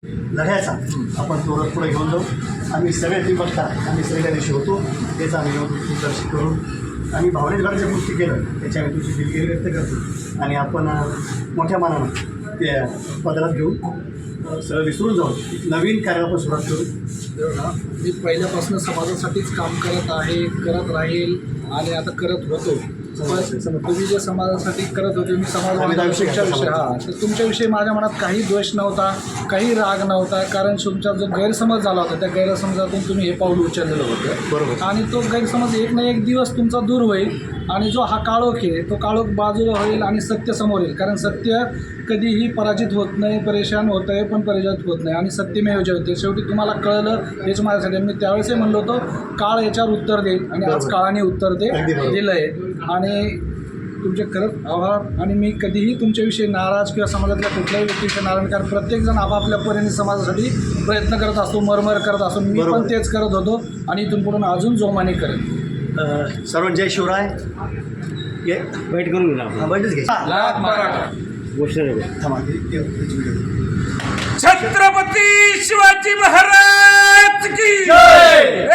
लढ्याचा आपण थोडं पुढे घेऊन जाऊ. आम्ही सगळे ती बघता आम्ही सगळ्या दिवशी होतो तेच आम्ही दर्शन करून आम्ही भावनेत ज्या गोष्टी केलं त्याची आम्ही तुमची दिलगिरी व्यक्त करतो आणि आपण मोठ्या मनानं त्या पदरात घेऊन सगळं विसरून जाऊ नवीन कार्य आपण सुरुवात करू. मी पहिल्यापासून समाजासाठीच काम करत आहे, करत राहील आणि आता करत होतो. तुम्ही जे समाजासाठी करत होते मी समाजाविषयी तर तुमच्याविषयी माझ्या मनात काही द्वेष नव्हता, काही राग नव्हता. कारण तुमचा जो गैरसमज झाला होता त्या गैरसमजातून तुम्ही हे पाऊल उचललेलं होतं. बरोबर. आणि आणि तो गैरसमज एक ना एक दिवस तुमचा दूर होईल आणि जो हा काळोख आहे तो काळोख बाजूला होईल आणि सत्य समोर येईल. कारण सत्य कधीही पराजित होत नाही, परेशान होत आहे पण पराजित होत नाही आणि सत्यमेव जयते. शेवटी तुम्हाला कळलं हेच माझ्यासाठी. मी त्यावेळेसही म्हणलो होतो काळ याच्यावर उत्तर देईल आणि आज काळाने उत्तर दिलं आहे. आणि तुमचे खरंच आभार. आणि मी कधीही तुमच्याविषयी नाराज किंवा समाजातल्या कुठल्याही व्यक्तीचे नाराज, कारण प्रत्येकजण आपापल्या परीने समाजासाठी प्रयत्न करत असतो, मरमर करत असतो. मी पण तेच करत होतो आणि इथून पुढून अजून जोमाने करेन. सर्व जय शिवराय. बैठ करून घेऊ हा बैठच घे. लाख मराठा. गोष्ट थांबा छत्रपती शिवाजी महाराज की जय.